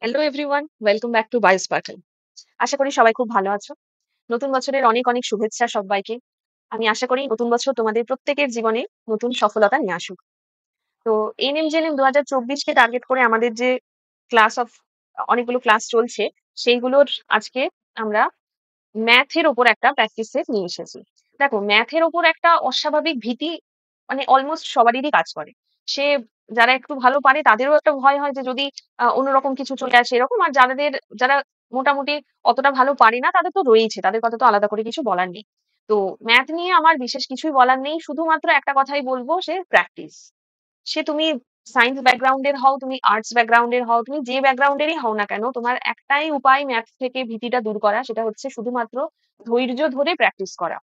Hello everyone, welcome back to Biosparkle. আশা করি সবাই খুব ভালো আছো। নতুন বছরের অনেক অনেক শুভেচ্ছা সবাইকে। আমি আশা করি নতুন বছর তোমাদের প্রত্যেকের জীবনে নতুন সফলতা নিয়ে আসুক। তো এনএমজেএনএম 2024 কে টার্গেট করে আমাদের যে ক্লাস অফ অনেকগুলো ক্লাস চলছে, সেইগুলোর আজকে আমরা ম্যাথের ওপর একটা প্র্যাকটিস সেট নিয়ে এসেছি। দেখো, ম্যাথের ওপর একটা অস্বাভাবিক ভীতি মানে অলমোস্ট সবারই কাজ করে। সে যারা একটু ভালো পারে তাদেরও একটা ভয় হয় যে যদি অন্যরকম কিছু চলে আসে এরকম। আর যারা মোটামুটি অতটা ভালো পারে না তাদের তো রয়েইছে, তাদের কথা তো আলাদা করে কিছু বলার নেই। তো ম্যাথ নিয়ে আমার বিশেষ কিছুই বলার নেই, শুধুমাত্র একটা কথাই বলবো, সে প্র্যাকটিস। সে তুমি সায়েন্স ব্যাকগ্রাউন্ডের হও, তুমি আর্টস ব্যাকগ্রাউন্ডের হও, তুমি যে ব্যাকগ্রাউন্ডেরই হও না কেন, তোমার একটাই উপায় ম্যাথ থেকে ভীতিটা দূর করা, সেটা হচ্ছে শুধুমাত্র ধৈর্য ধরে প্র্যাকটিস করা।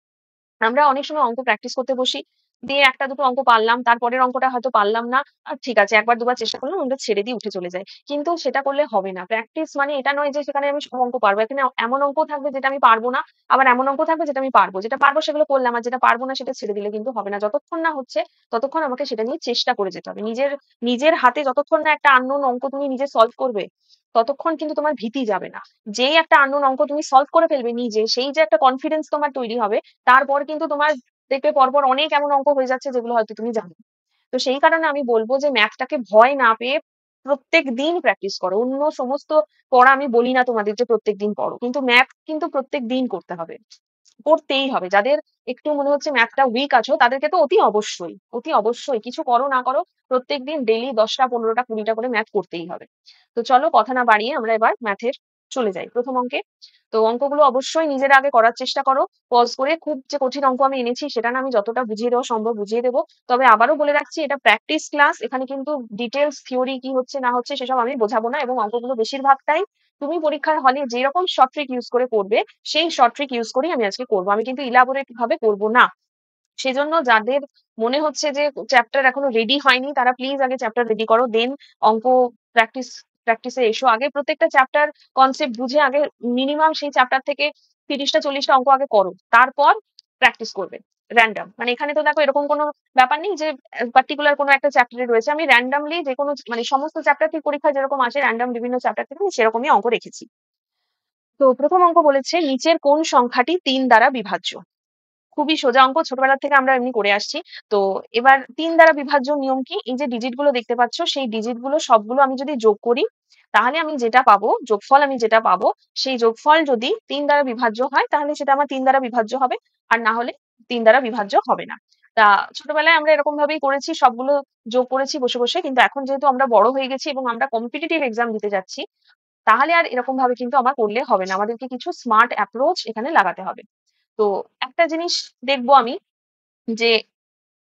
আমরা অনেক সময় অঙ্ক প্র্যাকটিস করতে বসি, দিয়ে একটা দুটো অঙ্ক পারলাম, তারপরের অঙ্কটা হয়তো পারলাম না। আর ঠিক আছে, একবার দুবার চেষ্টা করলাম, আমরা ছেড়ে দিয়ে উঠে চলে যাই। কিন্তু সেটা করলে হবে না। প্র্যাকটিস মানে এটা নয় যে সেখানে আমি সব অঙ্ক পারবো। এখানে এমন অঙ্ক থাকবে যেটা আমি পারবো না, আবার এমন অঙ্ক থাকবে যেটা আমি পারবো। যেটা পারবো সেগুলো করলাম, আর যেটা পারবো না সেটা ছেড়ে দিলে কিন্তু হবে না। যতক্ষণ না হচ্ছে ততক্ষণ আমাকে সেটা নিয়ে চেষ্টা করে যেতে হবে। নিজের নিজের হাতে যতক্ষণ না একটা আননোন অঙ্ক তুমি নিজে সলভ করবে, ততক্ষণ কিন্তু তোমার ভীতি যাবে না। যেই একটা আননোন অঙ্ক তুমি সলভ করে ফেলবে নিজে, সেই যে একটা কনফিডেন্স তোমার তৈরি হবে, তারপর কিন্তু তোমার দেখবে পরপর অনেক এমন অঙ্ক হয়ে যাচ্ছে যেগুলো হয়তো তুমি জানো না। তো সেই কারণে আমি বলবো যে ম্যাথটাকে ভয় না পেয়ে প্রত্যেক দিন প্র্যাকটিস করো। অন্য সমস্ত পড়া আমি বলি না তোমাদের যে প্রত্যেক দিন পড়ো, কিন্তু ম্যাথ কিন্তু প্রত্যেক দিন করতে হবে, করতেই হবে। যাদের একটু মনে হচ্ছে ম্যাথটা উইক আছো তাদেরকে তো অতি অবশ্যই কিছু করো না করো, প্রত্যেকদিন ডেইলি 10টা 15টা 20টা করে ম্যাথ করতেই হবে। তো চলো কথা না বাড়িয়ে আমরা এবার ম্যাথের চলে যাই প্রথম অঙ্কে। তো অঙ্কগুলো অবশ্যই নিজের আগে করার চেষ্টা করো, পজ করে। খুব যে কঠিন অঙ্ক আমি এনেছি সেটা না, আমি যতটা বুঝিয়ে দেওয়া সম্ভব বুঝিয়ে দেবো। তবে আবারও বলে রাখছি, এটা প্র্যাকটিস ক্লাস, এখানে কিন্তু ডিটেলস থিওরি কি হচ্ছে না হচ্ছে সেসব আমি বোঝাবো না। এবং অঙ্কগুলো বেশিরভাগটাই তুমি পরীক্ষার হলে যেরকম শর্ট ট্রিক ইউজ করে করবে, সেই শর্ট ট্রিক ইউজ করেই আমি আজকে করবো। আমি কিন্তু ইলাবোরেট ভাবে করবো না। সেজন্য যাদের মনে হচ্ছে যে চ্যাপ্টার এখনো রেডি হয়নি, তারা প্লিজ আগে চ্যাপ্টার রেডি করো, দেন অঙ্ক প্র্যাকটিস প্র্যাকটিসে এসো। আগে প্রত্যেকটা চ্যাপ্টার কনসেপ্ট বুঝে আগে মিনিমাম সেই চ্যাপ্টার থেকে 30টা 40টা অঙ্ক আগে করো, তারপর প্র্যাকটিস করবে। র্যান্ডম মানে এখানে তো দেখো এরকম কোনো ব্যাপার নেই যে পার্টিকুলার কোনো একটা চ্যাপ্টারে রয়েছে। আমি র্যান্ডামলি যে কোনো মানে সমস্ত চ্যাপ্টার থেকে পরীক্ষা যেরকম আসে র্যান্ডাম বিভিন্ন চ্যাপ্টার থেকে আমি সেরকমই অঙ্ক রেখেছি। তো প্রথম অঙ্ক বলেছে, নিচের কোন সংখ্যাটি 3 দ্বারা বিভাজ্য? খুবই সোজা অঙ্ক, ছোটবেলা থেকে আমরা এমনি করে আসছি। তো এবার 3 দ্বারা বিভাজ্য নিয়ম কি? এই যে ডিজিট গুলো দেখতে পাচ্ছ, সেই ডিজিট গুলো সবগুলো আমি যদি যোগ করি, তাহলে আমি যেটা পাবো, যোগফল আমি যেটা পাবো, সেই যোগফল যদি 3 দ্বারা বিভাজ্য হয় তাহলে সেটা আমার 3 দ্বারা বিভাজ্য হবে, আর না হলে 3 দ্বারা বিভাজ্য হবে না। তা ছোটবেলায় আমরা এরকম ভাবেই করেছি, সবগুলো যোগ করেছি বসে বসে। কিন্তু এখন যেহেতু আমরা বড় হয়ে গেছি এবং আমরা কম্পিটিটিভ এক্সাম দিতে যাচ্ছি, তাহলে আর এরকম ভাবে কিন্তু আমার করলে হবে না। আমাদেরকে কিছু স্মার্ট অ্যাপ্রোচ এখানে লাগাতে হবে। তো একটা জিনিস দেখবো আমি, যে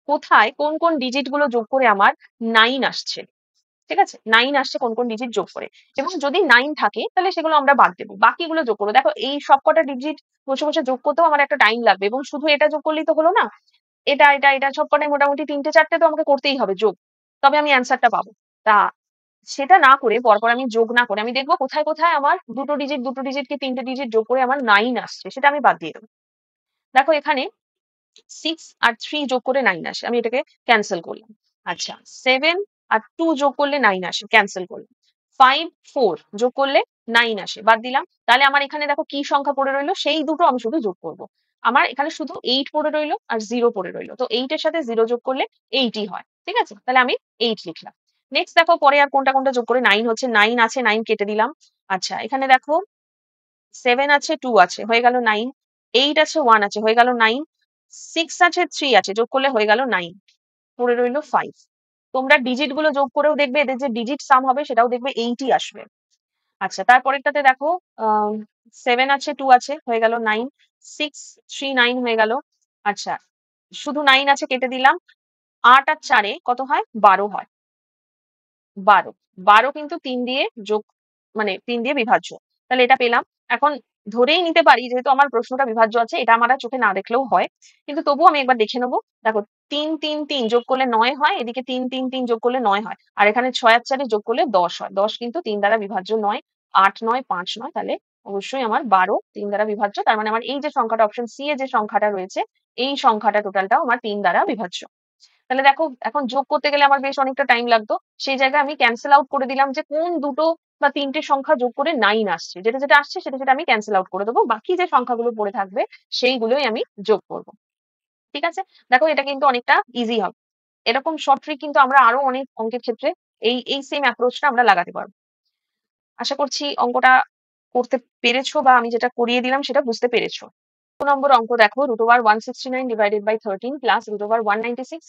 কোথায় কোন কোন ডিজিট গুলো যোগ করে আমার 9 আসছে। ঠিক আছে, 9 আসছে কোন কোন ডিজিট যোগ করে। এবং যদি 9 থাকে তাহলে সেগুলো আমরা বাদ দেবো, বাকিগুলো যোগ করবো। দেখো, এই সবকটা ডিজিট বসে বসে যোগ করতেও আমার একটা টাইম লাগবে, এবং শুধু এটা যোগ করলেই তো হলো না। এটা সবকটাই মোটামুটি 3টে 4টে তো আমাকে করতেই হবে যোগ, তবে আমি অ্যান্সারটা পাবো। তা সেটা না করে, পরপর আমি যোগ না করে, আমি দেখবো কোথায় কোথায় আমার দুটো ডিজিট কি 3টে ডিজিট যোগ করে আমার 9 আসছে, সেটা আমি বাদ দিয়ে দেবো। দেখো এখানে 6 আর 3 যোগ করে 9 আসে, আমি এটাকে ক্যান্সেল করলাম। আচ্ছা, 7 আর 2 যোগ করলে 9 আসে, ক্যান্সেল করলাম। 5 4 যোগ করলে 9 আসে, বাদ দিলাম। তাহলে আমার এখানে দেখো কি সংখ্যা পড়ে রইলো, সেই দুটো আমি শুধু যোগ করব। আমার এখানে শুধু 8 পড়ে রইলো আর 0 পড়ে রইলো। তো 8 এর সাথে 0 যোগ করলে 8 ই হয়। ঠিক আছে, তাহলে আমি 8 লিখলাম। নেক্সট দেখো পরে আর কোনটা কোনটা যোগ করে 9 হচ্ছে, 9 আছে, 9 কেটে দিলাম। আচ্ছা, এখানে দেখো 7 আছে, 2 আছে, হয়ে গেল 9। 8 আছে, 1 আছে, হয়ে গেল 9। 6 আছে, 3 আছে, যোগ করলে হয়ে গেল 9। পড়ে রইল 5। তোমরা ডিজিট গুলো যোগ করেও দেখবে, এদের যে ডিজিট সাম হবে সেটাও দেখবে 8 ই আসবে। আচ্ছা, তারপরেরটাতে দেখো 7 আছে, 2 আছে, হয়ে গেল 9। 6 3 9 হয়ে গেল। আচ্ছা, শুধু 9 আছে, কেটে দিলাম। 8 আর 4 এ কত হয়? 12 হয়। 12 12 কিন্তু 3 দিয়ে যোগ, মানে 3 দিয়ে বিভাজ্য। তাহলে এটা পেলাম। এখন ধরেই নিতে পারি, যেহেতু আমার প্রশ্নটা বিভাজ্য আছে, এটা আমার আর চোখে না দেখলেও হয়। কিন্তু তবুও আমি একবার দেখে নেবো। দেখো, 3 3 3 যোগ করলে 9 হয়, এদিকে 3 3 3 যোগ করলে 9 হয়। আর এখানে 6 আর 4 যোগ করলে 10 হয়। 10 কিন্তু 3 দ্বারা বিভাজ্য নয়। 8 9 5 নয়, তাহলে অবশ্যই আমার 12 3 দ্বারা বিভাজ্য। তার মানে আমার এই যে সংখ্যাটা অপশন সি এ যে সংখ্যাটা রয়েছে, এই সংখ্যাটা টোটালটাও আমার 3 দ্বারা বিভাজ্য। তাহলে দেখো, এখন যোগ করতে গেলে আমার বেশ অনেকটা টাইম লাগতো। সেই জায়গায় আমি ক্যানসেল আউট করে দিলাম যে কোন দুটো বা 3টে সংখ্যা যোগ করে 9 আসছে, যেটা যেটা আসছে সেটা সেটা আমি ক্যান্সেল আউট করে দেবো, বাকি যে সংখ্যাগুলো পড়ে থাকবে সেইগুলোই আমি যোগ করব। ঠিক আছে, দেখো এটা কিন্তু অনেকটা ইজি হবে। এরকম শর্ট ট্রিক কিন্তু আমরা আরো অনেক অঙ্কের ক্ষেত্রে এই সেম অ্যাপ্রোচটা আমরা লাগাতে পারবো। আশা করছি অঙ্কটা করতে পেরেছো, বা আমি যেটা করিয়ে দিলাম সেটা বুঝতে পেরেছো। 2 নম্বর অঙ্ক দেখো, √169 divided by 13 plus √196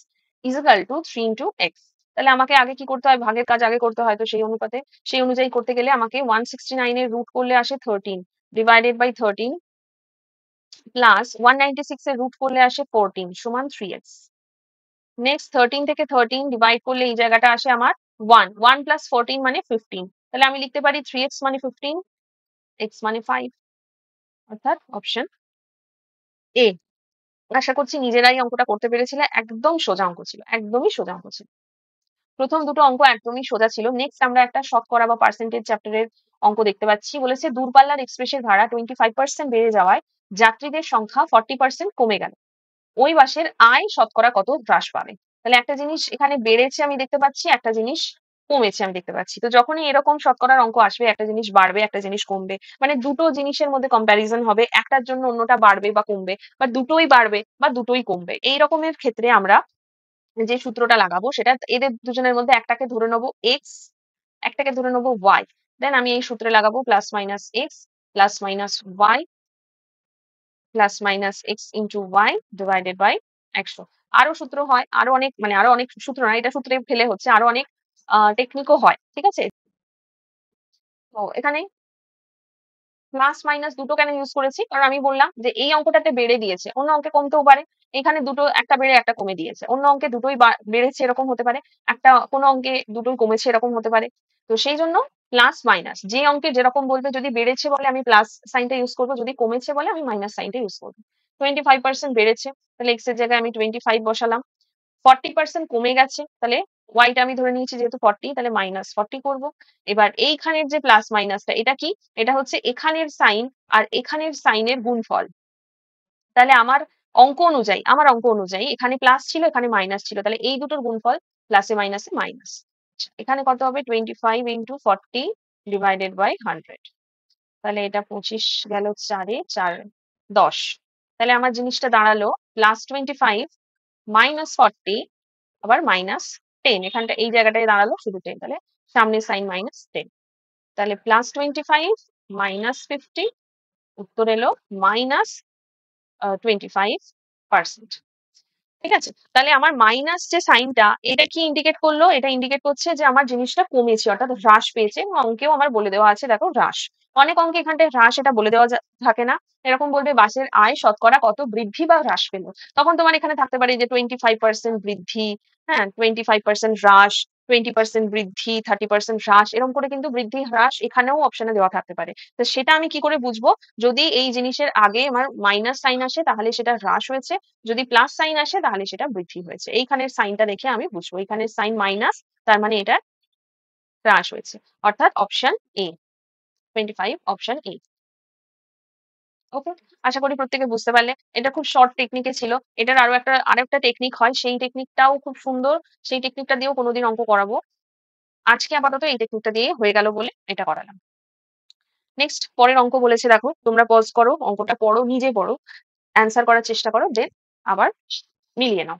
is equal to 3 into x. তাহলে আমাকে আগে কি করতে হয়, ভাগের কাজ আগে করতে হয়, তো সেই অনুপাতে সেই অনুযায়ী করতে গেলে আমাকে 169 এর রুট করলে আসে 13 ডিভাইডেড বাই 13 প্লাস 196 এর রুট করলে আসে 14 সমান 3x। নেক্সট 13 থেকে 13 ডিভাইড করলে এই জায়গাটা আসে আমার 1 প্লাস 14 মানে 15। তাহলে আমি লিখতে পারি 3x মানে 15, x মানে 5, অর্থাৎ অপশন এ। আশা করছি নিজেরাই অঙ্কটা করতে পেরেছিলে, একদম সোজা অঙ্ক ছিল, একদমই সোজা অঙ্ক ছিল। প্রথম দুটো অঙ্ক একদমই সোজা ছিল। নেক্সট আমরা একটা শতকরা বা পার্সেন্টেজ চ্যাপ্টারের অঙ্ক দেখতে পাচ্ছি। বলেছে দূরপাল্লার এক্সপ্রেসের ভাড়া 25% বেড়ে যাওয়ায় যাত্রীদের সংখ্যা 40% কমে গেল, ওই বাসের আয় শতকরা কত হ্রাস পাবে। তাহলে একটা জিনিস এখানে বেড়েছে আমি দেখতে পাচ্ছি, একটা জিনিস কমেছে আমি দেখতে পাচ্ছি। তো যখনই এরকম শতকরার অঙ্ক আসবে, একটা জিনিস বাড়বে একটা জিনিস কমবে, মানে দুটো জিনিসের মধ্যে কম্প্যারিজন হবে, একটার জন্য অন্যটা বাড়বে বা কমবে, বা দুটোই বাড়বে বা দুটোই কমবে, এই রকমের ক্ষেত্রে আমরা যে সূত্রটা লাগাবো সেটা এদের দুজনের মধ্যে একটাকে ধরে নেবো এক্স, একটাকে ধরে নেবো ওয়াই। দেন আমি এই সূত্রে লাগাবো plus minus x plus minus y plus minus x into y divided by 100। আরো সূত্র হয়, আরো অনেক, মানে আরো অনেক সূত্র না, এটা সূত্রে ফেলে হচ্ছে, আরো অনেক টেকনিকও হয়। ঠিক আছে, তো এখানে প্লাস মাইনাস দুটো কেন ইউজ করেছি, কারণ আমি বললাম যে এই অঙ্কটাতে বেড়ে দিয়েছে, অন্য অঙ্কে কমতেও পারে। এখানে দুটো, একটা বেড়ে একটা কমে দিয়েছে, অন্য অঙ্কে দুটোই বেড়েছে এরকম হতে পারে, একটা কোনো অঙ্কে দুটোই কমেছে এরকম হতে পারে। তো সেই জন্য প্লাস মাইনাস, যে অঙ্কে যেরকম বলবে, যদি বেড়েছে বলে আমি প্লাস সাইনটা ইউজ করবো, যদি কমেছে বলে আমি মাইনাস সাইনটা ইউজ করবো। 25% বেড়েছে, তাহলে এক্স এর জায়গায় আমি 25 বসালাম। 40% কমে গেছে, তাহলে ওয়াইটা আমি ধরে নিয়েছি যেহেতু 40, তাহলে -40 করব। এবার এইখানের যে প্লাস মাইনাসটা, এটা কি, এটা হচ্ছে এখানের সাইন আর এখানের সাইনের গুণফল। তাহলে আমার অঙ্ক অনুযায়ী এখানে প্লাস ছিল এখানে মাইনাস ছিল, তাহলে এই দুটোর গুণফল প্লাসে মাইনাসে মাইনাস। এখানে কত হবে, 25 ইন্টু 40 ডিভাইডেড বাই 100। তাহলে এটা 25 গেল 4 এ 4 10। তাহলে আমার জিনিসটা দাঁড়ালো +25 -40 আবার -10। এখানটা এই জায়গাটায় দাঁড়ালো শুধু 10, তাহলে সামনে সাইন -10। তাহলে +25 -50, উত্তর এলো -25%। ঠিক আছে, তাহলে আমার মাইনাস যে সাইনটা, এটা কি ইন্ডিকেট করলো, এটা ইন্ডিকেট করছে যে আমার জিনিসটা কমেছে, অর্থাৎ হ্রাস পেয়েছে। এবং অঙ্কেও আমার বলে দেওয়া আছে, দেখো হ্রাস। অনেক অঙ্কে এখানটায় হ্রাস এটা বলে দেওয়া থাকে না, এরকম বলবে বাসের আয় শতকরা কত বৃদ্ধি বা হ্রাস পেলো, তখন তোমার এখানে থাকতে পারে যে 25% বৃদ্ধি, হ্যাঁ 25% হ্রাস, 20% বৃদ্ধি, 30% হ্রাস, এরকম করে কিন্তু বৃদ্ধি হ্রাস এখানেও অপশনে দেওয়া থাকতে পারে। তো সেটা আমি কি করে বুঝবো, যদি এই জিনিসের আগে আমার মাইনাস সাইন আসে তাহলে সেটা হ্রাস হয়েছে, যদি প্লাস সাইন আসে তাহলে সেটা বৃদ্ধি হয়েছে। এইখানের সাইনটা দেখে আমি বুঝবো, এখানের সাইন মাইনাস, তার মানে এটা হ্রাস হয়েছে, অর্থাৎ অপশন এ, 25 অপশন এ। ওকে, আশা করি প্রত্যেকে বুঝতে পারলে। এটা খুব শর্ট টেকনিকে ছিল। এটার আরেকটা টেকনিক হয়, সেই টেকনিকটাও খুব সুন্দর, সেই টেকনিকটা দিয়েও কোনোদিন অঙ্ক করাবো। আজকে আপাতত এই টেকনিকটা দিয়ে হয়ে গেল বলে এটা করালাম। নেক্সট পরের অঙ্ক বলেছে, দেখো তোমরা পজ করো, অঙ্কটা পড়ো, নিজে পড়ো, অ্যান্সার করার চেষ্টা করো, দেন আবার মিলিয়ে নাও।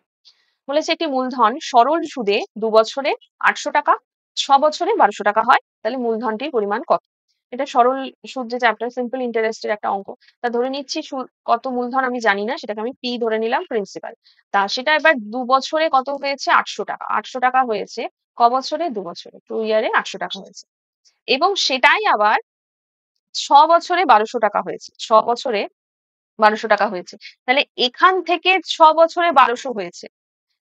বলেছে একটি মূলধন সরল সুদে 2 বছরে 800 টাকা, 6 বছরে 1200 টাকা হয়, তাহলে মূলধনটির পরিমাণ কত। এটা সরল সুদ যে চ্যাপ্টার, সিম্পল ইন্টারেস্টের একটা অঙ্ক। তা ধরে নিচ্ছি কত মূলধন আমি জানি না, সেটাকে আমি পি ধরে নিলাম, প্রিন্সিপাল। তা সেটা এবার 2 বছরে কত হয়েছে, 800 টাকা। 800 টাকা হয়েছে ক বছরে, 2 বছরে, 2 ইয়ারে 800 টাকা হয়েছে। এবং সেটাই আবার 6 বছরে 1200 টাকা হয়েছে, 6 বছরে 1200 টাকা হয়েছে। তাহলে এখান থেকে 6 বছরে 1200 হয়েছে,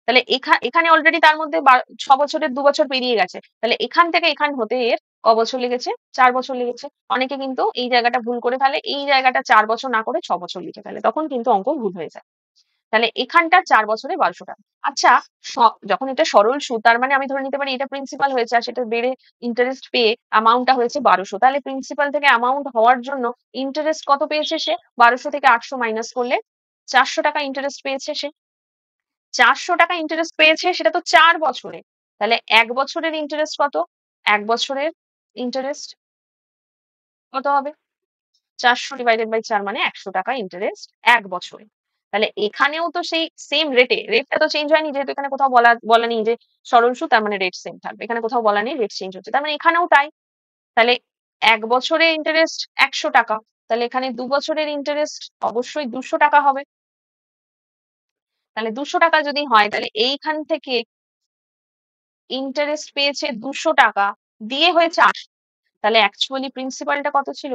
তাহলে এখানে অলরেডি তার মধ্যে 6 বছরের 2 বছর পেরিয়ে গেছে, তাহলে এখান থেকে এখান হতে এর ক বছর লেগেছে, 4 বছর লেগেছে। অনেকে কিন্তু এই জায়গাটা ভুল করে ফেলে, এই জায়গাটা 4 বছর না করে 6 বছর লিখে ফেলে, তখন কিন্তু অঙ্ক ভুল হয়ে যায়। তাহলে এখানটা 4 বছরে 1200 টাকা। আচ্ছা, যখন এটা সরল সুদ, তার মানে আমি ধরে নিতে পারি এটা প্রিন্সিপাল হয়েছে, আর সেটা বেড়ে ইন্টারেস্ট পেয়ে অ্যামাউন্টটা হয়েছে 1200। তাহলে প্রিন্সিপাল থেকে অ্যামাউন্ট হওয়ার জন্য ইন্টারেস্ট কত পেয়েছে সে, 1200 থেকে 800 মাইনাস করলে 400 টাকা ইন্টারেস্ট পেয়েছে সে। 400 টাকা ইন্টারেস্ট পেয়েছে, সেটা তো 4 বছরে। তাহলে 1 বছরের ইন্টারেস্ট কত, 1 বছরের ইন্টারেস্ট কত হবে? 400 ডিভাইডেড বাই 4 মানে 100 টাকা ইন্টারেস্ট 1 বছরে। তাহলে এখানেও তো সেই সেম রেটটা তো চেঞ্জ হয়নি, যেহেতু এখানে কোথাও বলা নেই যে সরল সুদ, তার মানে রেট সেম থাকবে। এখানে কোথাও বলা নেই রেট চেঞ্জ হচ্ছে। তার মানে এখানেও তাই। তাহলে 1 বছরে ইন্টারেস্ট 100 টাকা। তাহলে এখানে 2 বছরের ইন্টারেস্ট অবশ্যই 200 টাকা হবে। তাহলে 200 টাকা যদি হয়, তাহলে এইখান থেকে ইন্টারেস্ট পেয়েছে 200 টাকা, দিয়ে হয়েছে 800। তাহলে অ্যাকচুয়ালি প্রিন্সিপালটা কত ছিল?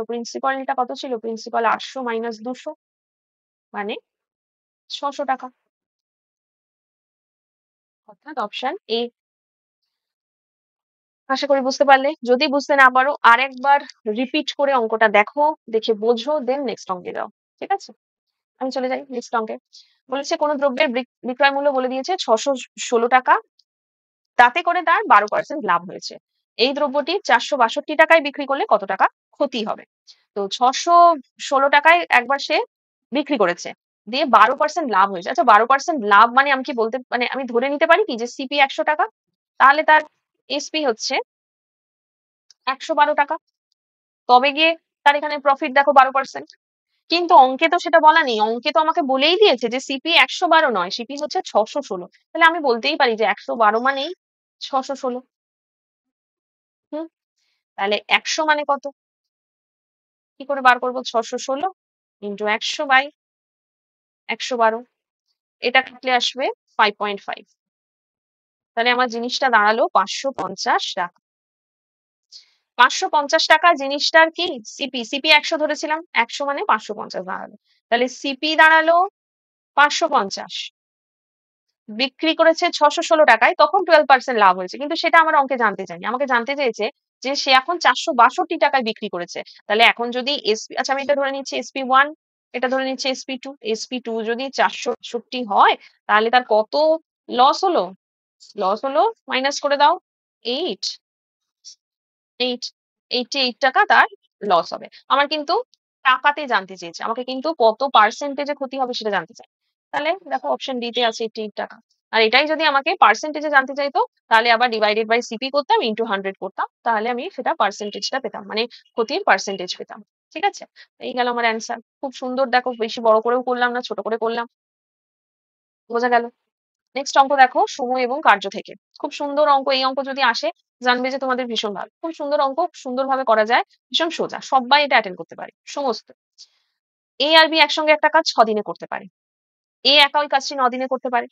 প্রিন্সিপাল 800 মাইনাস 200 মানে 600 টাকা। অর্থাৎ অপশন এ। আশা করি বুঝতে পারলে। যদি বুঝতে না পারো আরেকবার রিপিট করে অঙ্কটা দেখো, দেখে বোঝো, দেন নেক্সট অঙ্কে যাও। ঠিক আছে? আমি চলে যাই নেক্সট অঙ্কে। বলেছে কোন দ্রব্যের বিক্রয় মূল্য বলে দিয়েছে 616 টাকা, তাতে করে তার 12% লাভ হয়েছে। এই দ্রব্যটি 462 টাকায় বিক্রি করলে কত টাকা ক্ষতি হবে? তো 616 টাকায় একবার সে বিক্রি করেছে, দিয়ে 12% লাভ হয়েছে। আচ্ছা, 12% লাভ মানে আমি কি বলতে, মানে আমি ধরে নিতে পারি কি যে সিপি 100 টাকা, তাহলে তার এসপি হচ্ছে 112 টাকা। তবে গিয়ে তার এখানে প্রফিট দেখো 12%। কিন্তু অঙ্কে তো সেটা বলা নেই। অঙ্কে তো আমাকে বলেই দিয়েছে যে সিপি 112 নয়, সিপি হচ্ছে 616। তাহলে আমি বলতেই পারি যে 112 মানেই 616। হুম, তাহলে 100 মানে কত? কি করে বার করবো? 616 ইন্টু 100 বাই 112। এটা কাটলে আসবে 5.5। তাহলে আমার জিনিসটা দাঁড়ালো 550 টাকা। 550 টাকা জিনিসটার কি সিপি 100 ধরেছিলাম, 100 মানে 550 দাঁড়ালো। তাহলে সিপি দাঁড়ালো 550, বিক্রি করেছে 616 টাকায়, তখন 12% লাভ হয়েছে। কিন্তু সেটা আমার অঙ্কে জানতে চাইনি। আমাকে জানতে চেয়েছে যে সে এখন 462 টাকায় বিক্রি করেছে। তাহলে এখন যদি এসপি, আচ্ছা আমি এটা ধরে নিচ্ছি SP1, এটা ধরে নিচ্ছি SP2। SP2 যদি 462 হয়, তাহলে তার কত লস হলো? লস হলো, মাইনাস করে দাও, 8 8 88 টাকা তার লস হবে। আমার কিন্তু টাকাতে জানতে চেয়েছে। আমাকে কিন্তু কত পার্সেন্টেজে ক্ষতি হবে সেটা জানতে চাই। তাহলে দেখো অপশন ডি তে আছে 88 টাকা। আর এটাই যদি আমাকে পার্সেন্টেজে জানতে চাইতো, তাহলে আবার ডিভাইডেড বাই সিপি করতাম, ইনটু 100 করতাম। তাহলে আমি সেটা পার্সেন্টেজটা পেতাম, মানে ক্ষতির পার্সেন্টেজ পেতাম। ঠিক আছে? এই গেল আমার অ্যান্সার। খুব সুন্দর, দেখো বেশি বড় করেও করলাম না, ছোট করে করলাম। বোঝা গেল? নেক্সট অঙ্ক দেখো, সময় এবং কার্য থেকে। খুব সুন্দর অঙ্ক। এই অঙ্ক যদি আসে, জানবে যে তোমাদের ভীষণ ভালো। খুব সুন্দর অঙ্ক, সুন্দরভাবে করা যায়, ভীষণ সোজা, সবাই এটা অ্যাটেন্ড করতে পারে সমস্ত। এ আর বি একসঙ্গে একটা কাজ 6 দিনে করতে পারে। এ একা ওই কাজটি 9 দিনে করতে পারে।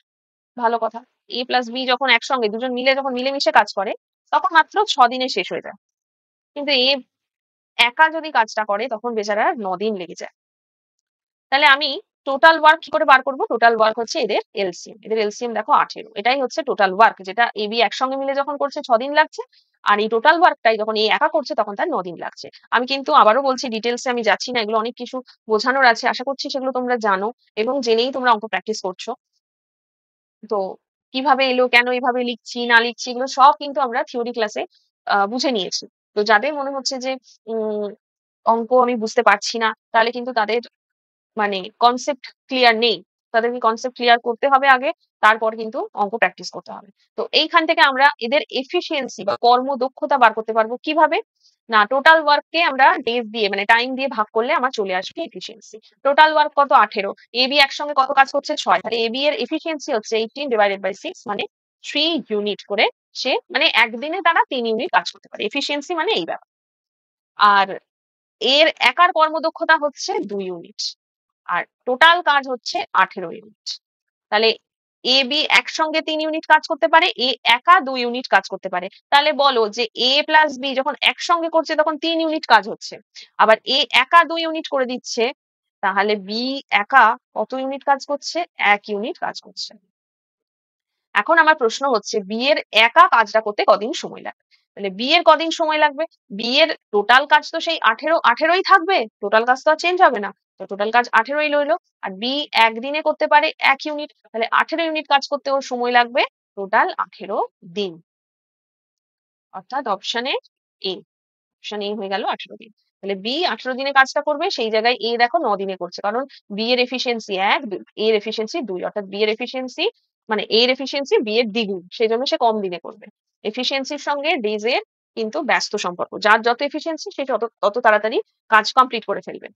ভালো কথা। এ প্লাস বি যখন একসঙ্গে দুজন মিলে যখন মিলেমিশে কাজ করে, তখন মাত্র 6 দিনে শেষ হয়ে যায়। কিন্তু এ একা যদি কাজটা করে, তখন বেচারার 9 দিন লেগে যায়। তাহলে আমি টোটাল ওয়ার্ক কি করে বার করব? টোটাল ওয়ার্ক হচ্ছে এদের এলসিএম। এদের এলসিএম দেখো 18। এটাই হচ্ছে টোটাল ওয়ার্ক, যেটা এ বি একসঙ্গে মিলে যখন করছে 6 দিন লাগছে, আর এই টোটাল ওয়ার্কটাই যখন এ একা করছে তখন তার 9 দিন লাগছে। আমি কিন্তু আবারও বলছি, ডিটেলসে আমি যাচ্ছি না, এগুলো অনেক কিছু বোঝানোর আছে। আশা করছি সেগুলো তোমরা জানো এবং জেনেই তোমরা অঙ্ক প্র্যাকটিস করছো। তো কিভাবে এলো, কেন এভাবে লিখছি না লিখছি, এগুলো সব কিন্তু আমরা থিওরি ক্লাসে বুঝে নিয়েছি। তো যাদের মনে হচ্ছে যে অঙ্ক আমি বুঝতে পারছি না, তাহলে কিন্তু তাদের মানে কনসেপ্ট ক্লিয়ার নেই। তাদেরকে কনসেপ্ট ক্লিয়ার করতে হবে আগে, তারপর কিন্তু অঙ্ক প্র্যাকটিস করতে হবে। তো এইখান থেকে আমরা এদের এফিসিয়েন্সি বা কর্মদক্ষতা বার করতে পারবো কিভাবে? না, টোটাল ওয়ার্ককে আমরা ডেজ দিয়ে মানে টাইম দিয়ে ভাগ করলে আমার চলে আসবে এফিসিয়েন্সি। টোটাল ওয়ার্ক কত? 18। এ বি একসঙ্গে কত কাজ করছে? 6। তাহলে এ বি এর এফিসিয়েন্সি হচ্ছে 18 ডিভাইডেড বাই 6 মানে 3 ইউনিট করে। সে মানে একদিনে তারা 3 ইউনিট কাজ করতে পারে। এফিসিয়েন্সি মানে এই ব্যাপার। আর এর একার কর্মদক্ষতা হচ্ছে 2 ইউনিট। আর টোটাল কাজ হচ্ছে 18 ইউনিট। তাহলে এ বি একসঙ্গে 3 ইউনিট কাজ করতে পারে, এ একা 2 ইউনিট কাজ করতে পারে। তাহলে বলো যে এ প্লাস বি যখন একসঙ্গে করছে তখন 3 ইউনিট কাজ হচ্ছে, আবার এ একা 2 ইউনিট করে দিচ্ছে, তাহলে বি একা কত ইউনিট কাজ করছে? 1 ইউনিট কাজ করছে। এখন আমার প্রশ্ন হচ্ছে বি এর একা কাজটা করতে কদিন সময় লাগবে? তাহলে বি এর কদিন সময় লাগবে? বি এর টোটাল কাজ তো সেই 18ই থাকবে, টোটাল কাজ তো আর চেঞ্জ হবে না। তো টোটাল কাজ 18ই রইলো। আর বি একদিনে করতে পারে 1 ইউনিট, তাহলে 18 ইউনিট কাজ করতে ওর সময় লাগবে টোটাল 18 দিন। অর্থাৎ অপশনে এ। অপশন এ হয়ে গেল 18 দিন। তাহলে বি 18 দিনে কাজটা করবে, সেই জায়গায় এ দেখো 9 দিনে করছে, কারণ বি এর এফিসিয়েন্সি 1, এ এর এফিসিয়েন্সি 2, অর্থাৎ বি এর এফিসিয়েন্সি মানে এ এর এফিসিয়েন্সি বি এর দ্বিগুণ, সেই জন্য সে কম দিনে করবে। এফিসিয়েন্সির সঙ্গে ডেজ এর কিন্তু ব্যস্ত সম্পর্ক। যার যত এফিসিয়েন্সি সে তত তাড়াতাড়ি কাজ কমপ্লিট করে ফেলবে।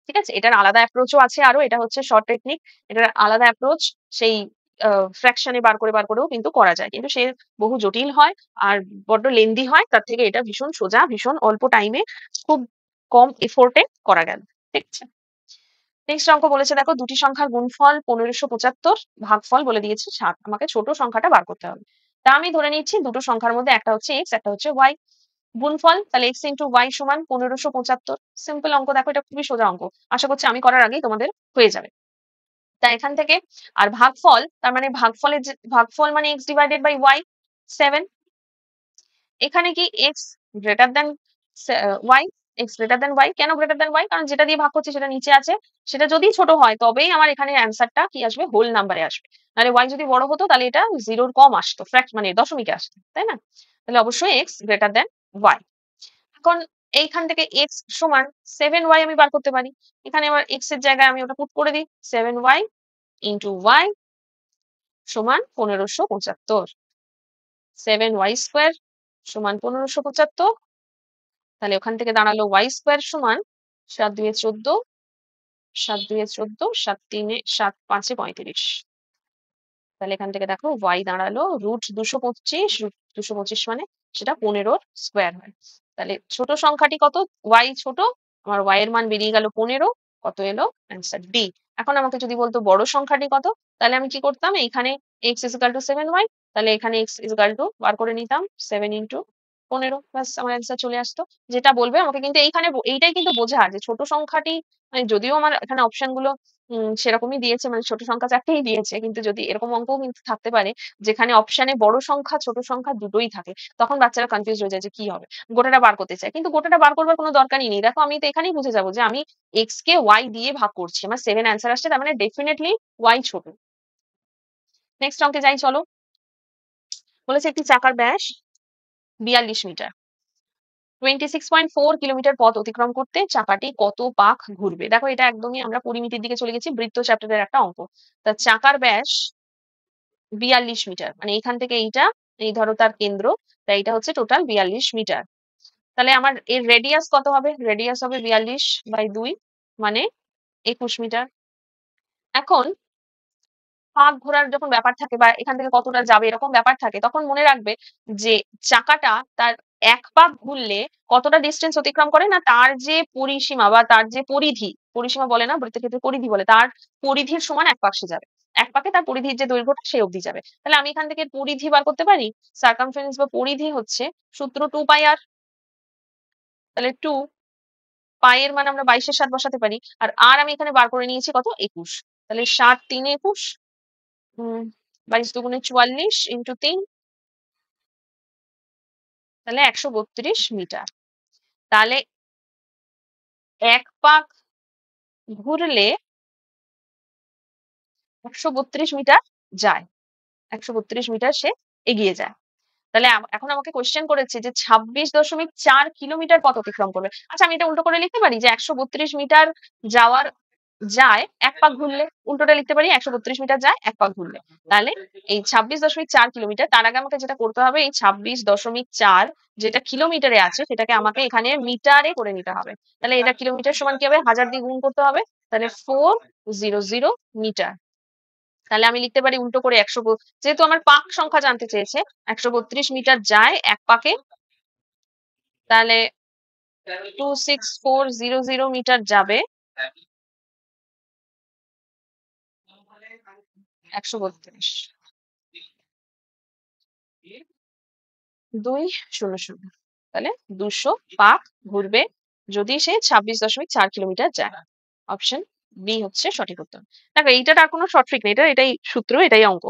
ঠিক আছে? এটার আলাদা অ্যাপ্রোচও আছে আরো। এটা হচ্ছে শর্ট টেকনিক। এটার আলাদা অ্যাপ্রোচ সেই ফ্র্যাকশনে বার করেও কিন্তু করা যায়। কিন্তু সে বহু জটিল হয় আর বড্ড লেন্দি হয়। তার থেকে এটা ভীষণ সোজা, ভীষণ অল্প টাইমে খুব কম এফোর্ট এ করা গেল। ঠিক আছে? নেক্সট অঙ্ক বলেছে দেখো, দুটি সংখ্যার গুণফল 1575, ভাগফল বলে দিয়েছে 7। আমাকে ছোট সংখ্যাটা বার করতে হবে। তা আমি ধরে নিচ্ছি দুটো সংখ্যার মধ্যে একটা হচ্ছে x, একটা হচ্ছে y। গুণফল তাহলে x ইন্টু y সমান 1575। সিম্পল অঙ্ক, দেখো এটা খুবই সোজা অঙ্ক। আশা করছি আমি করার আগেই তোমাদের হয়ে যাবে। তা এখান থেকে আর ভাগফল, তার মানে ভাগফল মানে x ডিভাইডেড বাই y 7। এখানে কি x greater than y, x greater than y। কেন গ্রেটার দ্যান y? কারণ যেটা দিয়ে ভাগ করছি সেটা নিচে আছে, সেটা যদি ছোট হয় তবেই আমার এখানে অ্যান্সারটা কি আসবে, হোল নাম্বারে আসবে। নাহলে y যদি বড় হতো তাহলে এটা 0-র কম আসতো, মানে দশমিকে আসতো, তাই না? তাহলে অবশ্যই x গ্রেটার দ্যান y। এখন এইখান থেকে x সমান 7y আমি বার করতে পারি। এখানে আবার x এর জায়গায় আমি ওটা পুট করে দিই, 7y ইন্টু y সমান 1575। 7y স্কোয়ার সমান 1575। তাহলে ওখান থেকে দাঁড়ালো y স্কোয়ার সমান 7 2 এ 14, 7 2 এ 14, 7 3 এ 7 5 এ 35। তাহলে এখান থেকে দেখো y দাঁড়ালো √225, √225 মানে সেটা 15-র স্কোয়ার হয়। তাহলে ছোট সংখ্যাটি কত? y ছোট, আমার y এর মান বেরিয়ে গেল 15। কত এলো? Answer D. এখন আমাকে যদি বলতো বড় সংখ্যাটি কত, তাহলে আমি কি করতাম, এইখানে x is equal to 7y, তাহলে এখানে x ইজ ইকাল টু বার করে নিতাম 7 ইন্টু 15, ব্যাস আমার অ্যান্সার চলে আসতো। যেটা বলবে আমাকে কিন্তু এইখানে এইটাই কিন্তু বোঝার যে ছোট সংখ্যাটি, মানে যদিও আমার এখানে অপশন গুলো সেরকমই দিয়েছে, মানে ছোট সংখ্যা 4টেই দিয়েছে, কিন্তু যদি এরকম অঙ্কও কিন্তু থাকতে পারে যেখানে অপশনে বড় সংখ্যা ছোট সংখ্যা দুটোই থাকে, তখন বাচ্চারা কনফিউজ হয়ে যায় যে কি হবে, গোটাটা বার করতে চায়। কিন্তু গোটাটা বার করবার কোনো দরকারই নেই। দেখো আমি তো এখানেই বুঝে যাবো যে আমি x কে y দিয়ে ভাগ করছি, আমার 7 অ্যান্সার আসছে, তার মানে ডেফিনেটলি y ছোট। নেক্সট অঙ্কে যাই চলো। বলেছে একটি চাকার ব্যাস 42 মিটার, 26.4 কিলোমিটার পথ অতিক্রম করতে চাকাটি কত পাক ঘুরবে? দেখো এটা একদমই আমরা পরিমিতির দিকে চলে গেছি, বৃত্ত চ্যাপ্টারের একটা অঙ্ক। তা চাকার ব্যাস 42 মিটার, মানে এইখান থেকে এইটা, এই ধরো তার কেন্দ্র, তাই এটা হচ্ছে টোটাল 42 মিটার। তাহলে আমার এর রেডিয়াস কত হবে? রেডিয়াস হবে 42/2, মানে 21 মিটার। এখন পাক ঘোরার যখন ব্যাপার থাকে বা এখান থেকে কতটা যাবে এরকম ব্যাপার থাকে, তখন মনে রাখবে যে চাকাটা তার এক পাক ঘুরলে কতটা ডিস্টেন্স অতিক্রম করে, না তার যে পরিসীমা বা তার যে পরিধি, পরিসীমা বলে না, বৃত্তের ক্ষেত্রে পরিধি বলে, তার পরিধির সমান এক পাক সে যাবে। এক পাকে তার পরিধির যে দৈর্ঘ্যটা সেই অবধি যাবে। তাহলে আমি এখান থেকে পরিধি বার করতে পারি। সার্কামফারেন্স বা পরিধি হচ্ছে সূত্র 2πr। তাহলে 2 পাই এর মান আমরা 22 এর 7 বসাতে পারি, আর আর আমি এখানে বার করে নিয়েছি কত, 21। তাহলে 7 3 21, 22 দুগুণে 44 ইন্টু 3, তাহলে 132 মিটার। তাহলে এক পাক ঘুরলে 132 মিটার যায়, 132 মিটার সে এগিয়ে যায়। তাহলে এখন আমাকে কোয়েশ্চেন করেছে যে 26.4 কিলোমিটার পথ অতিক্রম করবে। আচ্ছা আমি এটা উল্টো করে লিখতে পারি যে 132 মিটার যাওয়ার যায় এক পাক ঘুরলে, উল্টোটা লিখতে পারি 132 মিটার যায় এক পাক ঘুরলে। তাহলে এই 26.4 কিলোমিটার, তার আগে আমাকে যেটা করতে হবে, এই 26.4 যেটা কিলোমিটারে আছে সেটাকে আমাকে এখানে মিটারে করে নিতে হবে। তাহলে এটা কিলোমিটার সমান কি হবে, 1000 দিয়ে গুণ করতে হবে, তাহলে 400 মিটার। তাহলে আমি লিখতে পারি উল্টো করে 100, যেহেতু আমার পাক সংখ্যা জানতে চেয়েছে, 132 মিটার যায় এক পাকে, তাহলে 26400 মিটার যাবে 132, 200, তাহলে 200 পাক ঘুরবে যদি সে 26.4 কিলোমিটার যায়। অপশন বি হচ্ছে সঠিক উত্তর। দেখো এইটার আর কোনো শর্ট ট্রিক নেই, এটাই সূত্র, এটাই অঙ্ক।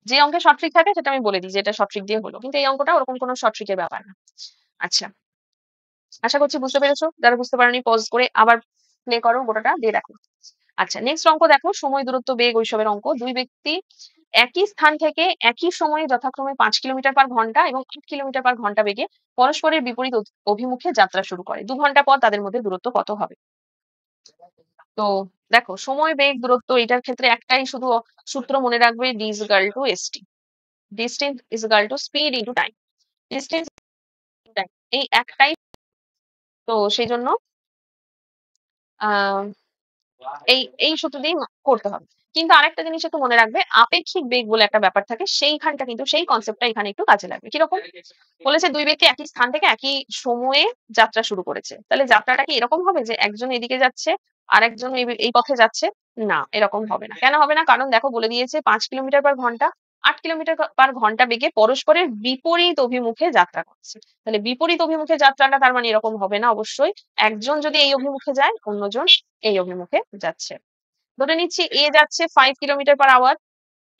যে অঙ্কে শর্ট ট্রিক থাকে সেটা আমি বলে দিই যে এটা শর্ট ট্রিক দিয়ে হলো, কিন্তু এই অঙ্কটা ওরকম কোনো শর্ট ট্রিকের ব্যাপার না। আচ্ছা, আশা করছি বুঝতে পেরেছো। যারা বুঝতে পারোনি পজ করে আবার প্লে করো, গোটাটা দিয়ে দেখো। আচ্ছা নেক্সট অঙ্ক দেখো, সময় দূরত্ব বেগ ওইসবের অঙ্ক। দুই ব্যক্তি একই স্থান থেকে একই সময়ে যথাক্রমে 5 কিলোমিটার পার ঘন্টা এবং 8 কিলোমিটার পার ঘন্টা বেগে পরস্পরের বিপরীত অভিমুখে যাত্রা শুরু করে। 2 ঘন্টা পর তাদের মধ্যে দূরত্ব কত হবে? তো দেখো সময় বেগ দূরত্ব এটার ক্ষেত্রে একটাই শুধু সূত্র মনে রাখবে, d is equal to st, distance is equal to speed into time। Distance এই একটাই। তো সেই জন্য আহ এই সূত্র দিয়েই করতে হবে। কিন্তু আরেকটা জিনিস একটু মনে রাখবে, আপেক্ষিক বেগ বলে একটা ব্যাপার থাকে, সেইখানটা কিন্তু সেই কনসেপ্টটা এখানে একটু কাজে লাগবে। কিরকম? বলেছে দুই ব্যক্তি একই স্থান থেকে একই সময়ে যাত্রা শুরু করেছে। তাহলে যাত্রাটা কি এরকম হবে যে একজন এদিকে যাচ্ছে আর একজন এই পথে যাচ্ছে? না, এরকম হবে না। কেন হবে না? কারণ দেখো বলে দিয়েছে 5 কিলোমিটার/ঘন্টা, 8 কিলোমিটার/ঘন্টা বেগে পরস্পরের বিপরীত অভিমুখে যাত্রা করছে। তাহলে বিপরীত অভিমুখে যাত্রাটা তার মানে এরকম হবে না অবশ্যই। একজন যদি এই অভিমুখে যায়, অন্যজন এই অভিমুখে যাচ্ছে। ধরে নিচ্ছি এ যাচ্ছে 5 কিলোমিটার/আওয়ার,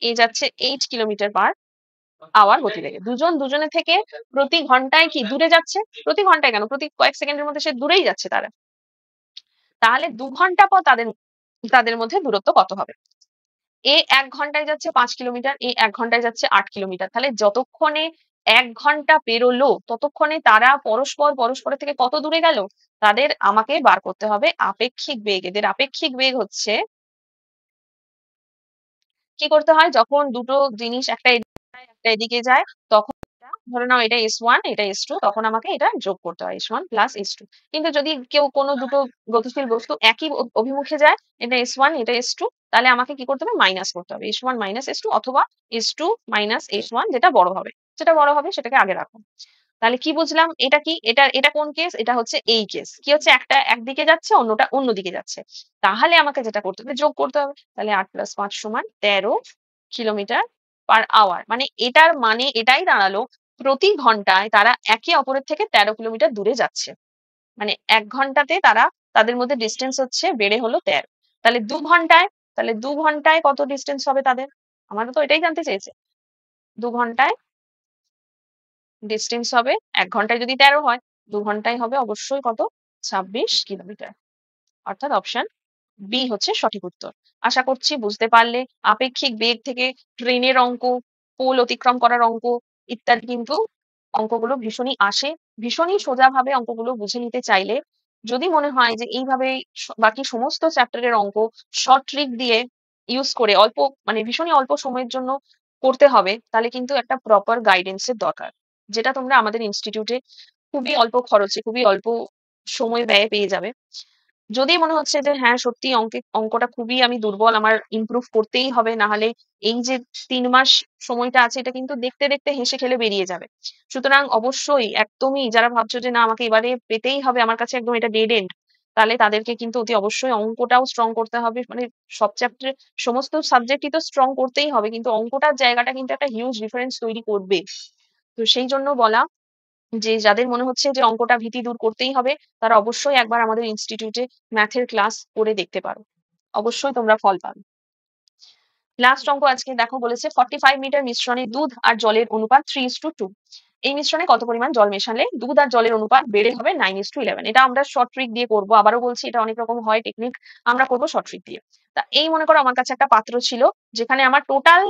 এ যাচ্ছে 8 কিলোমিটার/আওয়ার গতিবেগে। দুজন দুজনের থেকে প্রতি ঘন্টায় কি দূরে যাচ্ছে? প্রতি ঘন্টায় কেন, প্রতি কয়েক সেকেন্ডের মধ্যে সে দূরেই যাচ্ছে তারা। তাহলে 2 ঘন্টা পর তাদের তাদের মধ্যে দূরত্ব কত হবে? এ 1 ঘন্টায় যাচ্ছে 5 কিলোমিটার, এ 1 ঘন্টায় যাচ্ছে 8 কিলোমিটার। তাহলে যতক্ষণে 1 ঘন্টা পেরোলো ততক্ষণে তারা পরস্পরের থেকে কত দূরে গেল? তাদের আমাকে বার করতে হবে আপেক্ষিক বেগ। এদের আপেক্ষিক বেগ হচ্ছে, কি করতে হয় যখন দুটো জিনিস একটা এদিকে যায় একটা এদিকে যায়, তখন ধরে নাও এটা S1 এটা S2, তখন আমাকে এটা যোগ করতে হয় S1 প্লাস S2। কিন্তু যদি কেউ কোনো দুটো গতিশীল বস্তু একই অভিমুখে যায়, এটা S1 এটা S2, তাহলে আমাকে কি করতে হবে? মাইনাস করতে হবে S1 মাইনাস S2, অথবা S2 মাইনাস S1, যেটা বড় হবে সেটাকে আগে রাখো। তাহলে কি বুঝলাম? এটা কি, এটা এটা কোন কেস? এটা হচ্ছে এই কেস। কি হচ্ছে? একটা একদিকে যাচ্ছে, অন্যটা অন্যদিকে যাচ্ছে। তাহলে আমাকে যেটা করতে হবে, যোগ করতে হবে। তাহলে 8 + 5 = 13 কিলোমিটার/আওয়ার। মানে এটার মানে এটাই দাঁড়ালো, প্রতি ঘন্টায় তারা একে অপরের থেকে 13 কিলোমিটার দূরে যাচ্ছে। মানে 1 ঘন্টাতে তারা, তাদের মধ্যে ডিস্টেন্স হচ্ছে বেড়ে হলো 13। তাহলে 2 ঘন্টায়, তাহলে 2 ঘন্টায় কত ডিস্টেন্স হবে তাদের? আমারও তো এটাই জানতে চেয়েছে। 2 ঘন্টায় ডিস্টেন্স হবে, 1 ঘন্টায় যদি 13 হয়, 2 ঘন্টায় হবে অবশ্যই কত? 26 কিলোমিটার। অর্থাৎ অপশন বি হচ্ছে সঠিক উত্তর। আশা করছি বুঝতে পারলে। আপেক্ষিক বেগ থেকে ট্রেনের অঙ্ক, পোল অতিক্রম করার অঙ্ক ইত্যাদি কিন্তু অঙ্কগুলো ভীষণই আসে। ভীষণই সোজাভাবে অঙ্কগুলো বুঝে নিতে চাইলে, যদি মনে হয় যে এইভাবে বাকি সমস্ত চ্যাপ্টারের অঙ্ক শর্ট ট্রিক দিয়ে ইউজ করে অল্প, মানে ভীষণই অল্প সময়ের জন্য করতে হবে, তাহলে কিন্তু একটা প্রপার গাইডেন্স এর দরকার, যেটা তোমরা আমাদের ইনস্টিটিউটে খুবই অল্প খরচে, খুবই অল্প সময় ব্যয়ে পেয়ে যাবে। যদি মনে হচ্ছে যে হ্যাঁ সত্যি অঙ্কটা খুবই আমি দুর্বল, আমার ইমপ্রুভ করতেই হবে, না হলে এই যে 3 মাস সময়টা আছে এটা কিন্তু দেখতে দেখতে হেসে খেলে বেরিয়ে যাবে। সুতরাং অবশ্যই একদমই যারা ভাবছো যে না আমাকে এবারে পেতেই হবে, আমার কাছে একদম এটা ডেড এন্ড, তাহলে তাদেরকে কিন্তু অতি অবশ্যই অঙ্কটাও স্ট্রং করতে হবে। মানে সব চ্যাপ্টারে সমস্ত সাবজেক্টই তো স্ট্রং করতেই হবে, কিন্তু অঙ্কটার জায়গাটা কিন্তু একটা হিউজ ডিফারেন্স তৈরি করবে। তো সেই জন্য বলা যে যাদের মনে হচ্ছে যে অঙ্কটা ভীতি দূর করতেই হবে, তারা অবশ্যই একবার আমাদের ইনস্টিটিউটে ম্যাথের ক্লাস করে দেখতে পারো। অবশ্যই তোমরা ফল পাবে। লাস্ট অঙ্ক আজকে দেখো বলেছে 45 মিটার মিশ্রণে দুধ আর জলের অনুপাত 3:2। এই মিশ্রণে কত পরিমাণ জল মেশালে দুধ আর জলের অনুপাত বেড়ে হবে 9:11? এটা আমরা শর্ট ট্রিক দিয়ে করব। আবারও বলছি, এটা অনেক রকম হয় টেকনিক, আমরা করব শর্ট ট্রিক দিয়ে। তা এই মনে করো আমার কাছে একটা পাত্র ছিল, যেখানে আমার টোটাল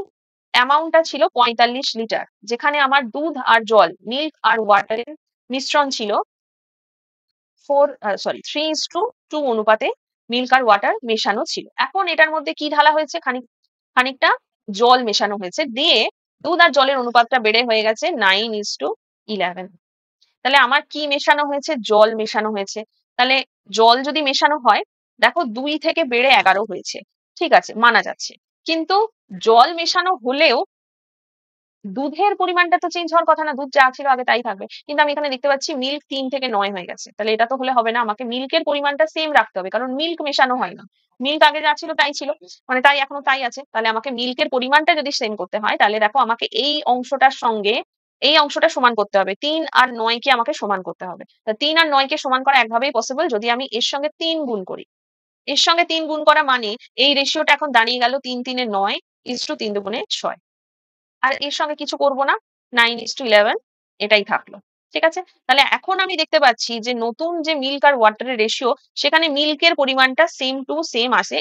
অ্যামাউন্টটা ছিল 45 লিটার, যেখানে আমার দুধ আর জল, মিল্ক আর ওয়াটারের মিশ্রণ ছিল 3:2 অনুপাতে মিল্ক আর ওয়াটার মেশানো ছিল। এখন এটার মধ্যে কি ঢালা হয়েছে? খানিকটা জল মেশানো হয়েছে, দিয়ে দুধ আর জলের অনুপাতটা বেড়ে হয়ে গেছে 9:11। তাহলে আমার কি মেশানো হয়েছে? জল মেশানো হয়েছে। তাহলে জল যদি মেশানো হয়, দেখো 2 থেকে বেড়ে 11 হয়েছে, ঠিক আছে, মানা যাচ্ছে। কিন্তু জল মেশানো হলেও দুধের পরিমাণটা তো চেঞ্জ হওয়ার কথা না, দুধ যা ছিল আগে তাই থাকবে। কিন্তু আমি এখানে দেখতে পাচ্ছি মিল্ক 3 থেকে 9 হয়ে গেছে। তাহলে এটা তো হলে হবে না, আমাকে মিল্কের পরিমাণটা সেম রাখতে হবে, কারণ মিল্ক মেশানো হয় না। মিল্ক আগে যা ছিল তাই ছিল, মানে তাই এখনো তাই আছে। তাহলে আমাকে মিল্কের পরিমাণটা যদি সেম করতে হয়, তাহলে দেখো আমাকে এই অংশটার সঙ্গে এই অংশটা সমান করতে হবে। 3 আর 9 কে আমাকে সমান করতে হবে। 3 আর 9 কে সমান করা একভাবেই পসিবল, যদি আমি এর সঙ্গে 3 গুণ করি। এর সঙ্গে 3 গুণ করা মানে এই রেশিওটা এখন দাঁড়িয়ে গেল 3 3 9 3 2 6। আর এর সঙ্গে কিছু করব না, 9:11 এটাই থাকলো। ঠিক আছে? তাহলে এখন আমি দেখতে পাচ্ছি যে নতুন যে মিল্ক আর ওয়াটারের রেশিও, সেখানে মিল্কের পরিমাণটা সেম টু সেম আসে,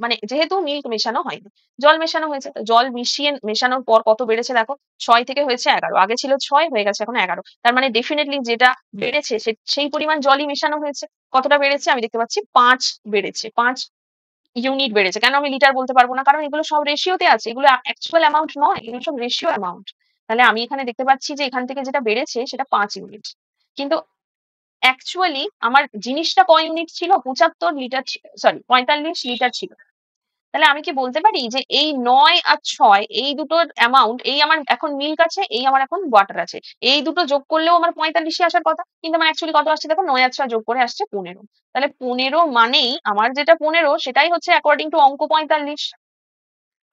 মানে যেহেতু মিল্ক মেশানো হয়নি, জল মেশানো হয়েছে। জল মিশিয়ে মেশানোর পর কত বেড়েছে দেখো, 6 থেকে হয়েছে 11। আগে ছিল 6, হয়ে গেছে এখন 11। তার মানে ডেফিনেটলি যেটা বেড়েছে সেই পরিমাণ জলই মেশানো হয়েছে। কতটা বেড়েছে? আমি দেখতে পাচ্ছি 5 বেড়েছে, 5 ইউনিট বেড়েছে। কেন আমি লিটার বলতে পারবো না? কারণ এগুলো সব রেশিওতে আছে, এগুলো অ্যাকচুয়াল অ্যামাউন্ট নয়, এগুলো সব রেশিও অ্যামাউন্ট। তাহলে আমি এখানে দেখতে পাচ্ছি যে এখান থেকে যেটা বেড়েছে সেটা 5 ইউনিট। কিন্তু অ্যাকচুয়ালি আমার জিনিসটা কয় ইউনিট ছিল? ৭৫ লিটার সরি ৪৫ লিটার ছিল। তাহলে আমি কি বলতে পারি যে এই ৯ আর ৬ এই দুটোর অ্যামাউন্ট, এই আমার এখন মিল্ক আছে, এই আমার এখন ওয়াটার আছে। এই দুটো যোগ করলেও আমার ৪৫ ই আসার কথা। কিন্তু আমার অ্যাকচুয়ালি কত আসছে দেখো, ৯ আর ৬ যোগ করে আসছে ১৫। তাহলে ১৫ মানেই আমার যেটা ১৫ সেটাই হচ্ছে অ্যাকর্ডিং টু অঙ্ক ৪৫।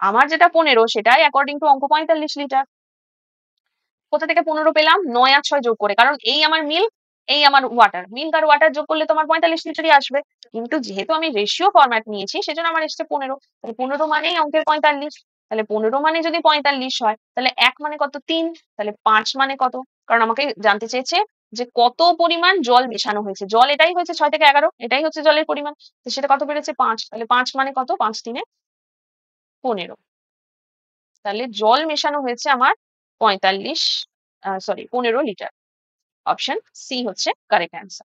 আমার যেটা ১৫ সেটাই অ্যাকর্ডিং টু অঙ্ক ৪৫ লিটার। কোথা থেকে ১৫ পেলাম? ৯ আর ৬ যোগ করে। কারণ এই আমার মিল্ক, এই আমার ওয়াটার। মিল্ক আর ওয়াটার যোগ করলে তো আমার ৪৫ লিটারই আসবে। কিন্তু যেহেতু আমি রেশিও ফরম্যাট নিয়েছি সেজন্য আমার এসছে ১৫। তাহলে ১৫ মানেই অঙ্কের ৪৫। তাহলে ১৫ মানে যদি ৪৫ হয় তাহলে ১ মানে কত? ৩। তাহলে ৫ মানে কত? কারণ আমাকে জানতে চেয়েছে যে কত পরিমাণ জল মেশানো হয়েছে। জল এটাই হয়েছে ৬ থেকে ১১, এটাই হচ্ছে জলের পরিমাণ। তো সেটা কত বেড়েছে? ৫। তাহলে ৫ মানে কত? ৫ ৩ ১৫। তাহলে জল মেশানো হয়েছে আমার ৪৫ সরি ১৫ লিটার। অপশন সি হচ্ছে কারেক্ট অ্যান্সার।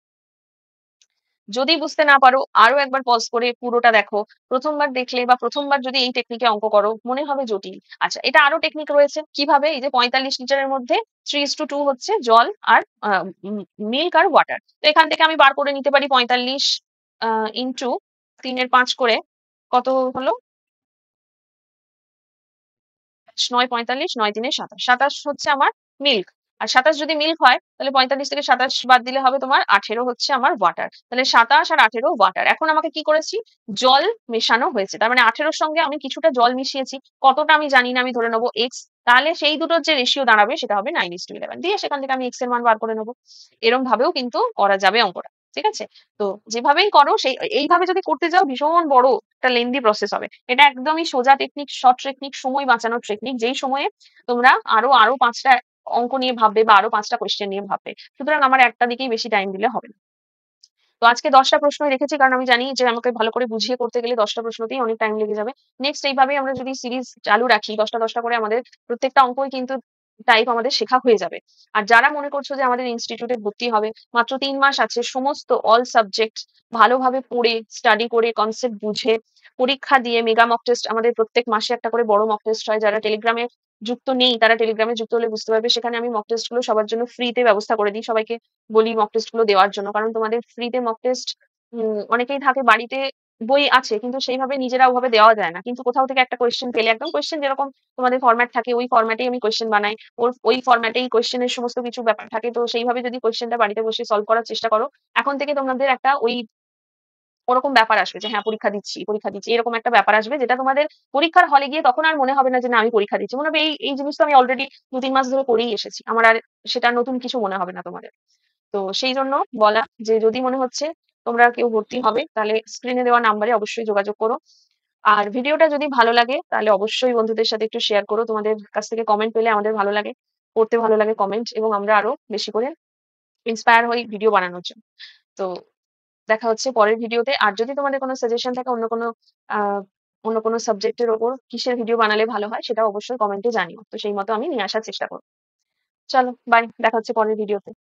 যদি বুঝতে না পারো আরো একবার পজ করে পুরোটা দেখো। প্রথমবার দেখলে বা প্রথমবার যদি এই টেকনিকে অঙ্ক করো মনে হবে জটিল। আচ্ছা, এটা আরো টেকনিক রয়েছে। কিভাবে? এই যে ৪৫ লিটারের মধ্যে 3:2 হচ্ছে জল আর মিল্ক আর ওয়াটার। তো এখান থেকে আমি বার করে নিতে পারি ৪৫ ইন্টু ৩ এর ৫ করে কত হলো? ৯ ৪৫, ৯ ৩ ২৭। ২৭ হচ্ছে আমার মিল্ক। আর ২৭ যদি মিল্ক হয় তাহলে ৪৫ থেকে ২৭ বাদ দিলে হবে তোমার ১৮ হচ্ছে আমার ওয়াটার। তাহলে ২৭ আর ১৮ ওয়াটার। এখন আমাকে কি করেছি? জল মেশানো হয়েছে। তার মানে ১৮ র সঙ্গে আমি কিছুটা জল মিশিয়েছি। কতটা আমি জানি না, আমি ধরে নেবো x। তাহলে সেই দুটোর যে রেশিও দাঁড়াবে সেটা হবে 9:11 দিয়ে সেখান থেকে আমি x এর মান বার করে নেবো। এরম ভাবেও কিন্তু করা যাবে অঙ্কটা। ঠিক আছে? তো যেভাবেই করো সেই এইভাবে যদি করতে যাও ভীষণ বড় একটা লেন্দি প্রসেস হবে। এটা একদমই সোজা টেকনিক, শর্ট টেকনিক, সময় বাঁচানোর টেকনিক। যেই সময়ে তোমরা আরো ৫টা অঙ্ক নিয়ে ভাববে বা আরো ৫টা কোয়েশ্চেন নিয়ে ভাববে। সুতরাং আমার একটা দিকেই বেশি টাইম দিলে হবে না। তো আজকে ১০টা প্রশ্নই রেখেছি কারণ আমি জানি যে আমাকে ভালো করে বুঝিয়ে করতে গেলে ১০টা প্রশ্নতেই অনেক টাইম লেগে যাবে। নেক্সট এইভাবেই আমরা যদি সিরিজ চালু রাখি ১০টা করে আমাদের প্রত্যেকটা অঙ্কই কিন্তু টাইপ আমাদের শেখা হয়ে যাবে। আর যারা মনে করছো যে আমাদের ইনস্টিটিউটে ভর্তি হবে, মাত্র ৩ মাস আছে, সমস্ত অল সাবজেক্ট ভালোভাবে পড়ে, স্টাডি করে, কনসেপ্ট বুঝে, পরীক্ষা দিয়ে মেগা মক টেস্ট আমাদের প্রত্যেক মাসে একটা করে বড় মক টেস্ট হয়। যারা টেলিগ্রামে যুক্ত নেই তারা টেলিগ্রামে যুক্ত হলে বুঝতে পারবে। সেখানে আমি মক টেস্ট গুলো সবার জন্য ফ্রিতে ব্যবস্থা করে দিই। সবাইকে বলি মক টেস্ট গুলো দেওয়ার জন্য। কারণ তোমাদের ফ্রিতে মক টেস্ট অনেকেই থাকে বাড়িতে বই আছে কিন্তু সেইভাবে নিজেরা ওভাবে দেওয়া যায় না। কিন্তু কোথাও থেকে একটা কোয়েশ্চেন পেলে একদম কোয়েশ্চেন যেরকম তোমাদের ফরম্যাট থাকে ওই ফরম্যাটেই আমি কোয়েশ্চেন বানাই। ওই ফরম্যাটেই কোয়েশ্চেনের সমস্ত কিছু ব্যাপার থাকে। তো সেইভাবে যদি কোয়েশ্চেনটা বাড়িতে বসে সলভ করার চেষ্টা করো, এখন থেকে তোমাদের একটা ওরকম ব্যাপার আসবে যে হ্যাঁ পরীক্ষা দিচ্ছি এরকম একটা ব্যাপার আসবে যেটা তোমাদের পরীক্ষার হলে গিয়ে তখন আর মনে হবে না যে না আমি পরীক্ষা দিচ্ছি। মনে হবে এই জিনিস তো আমি অলরেডি ২-৩ মাস ধরে করেই এসেছি। আমার আর সেটা নতুন কিছু মনে হবে না তোমাদের। তো সেই জন্য বলা যে যদি মনে হচ্ছে তোমরা কেউ ভর্তি হবে তাহলে স্ক্রিনে দেওয়া নাম্বারে অবশ্যই যোগাযোগ করো। আর ভিডিওটা যদি ভালো লাগে তাহলে অবশ্যই বন্ধুদের সাথে একটু শেয়ার করো। তোমাদের কাছ থেকে কমেন্ট পেলে আমাদের ভালো লাগে, পড়তে ভালো লাগে কমেন্ট, এবং আমরা আরো বেশি করে ইন্সপায়ার হই ভিডিও বানানোর জন্য। তো দেখা হচ্ছে পরের ভিডিওতে। আর যদি তোমাদের কোনো সাজেশন থাকে আহ অন্য কোনো সাবজেক্টের ওপর কিসের ভিডিও বানালে ভালো হয় সেটা অবশ্যই কমেন্টে জানিও। তো সেই মতো আমি নিয়ে আসার চেষ্টা করবো। চলো বাই, দেখা হচ্ছে পরের ভিডিওতে।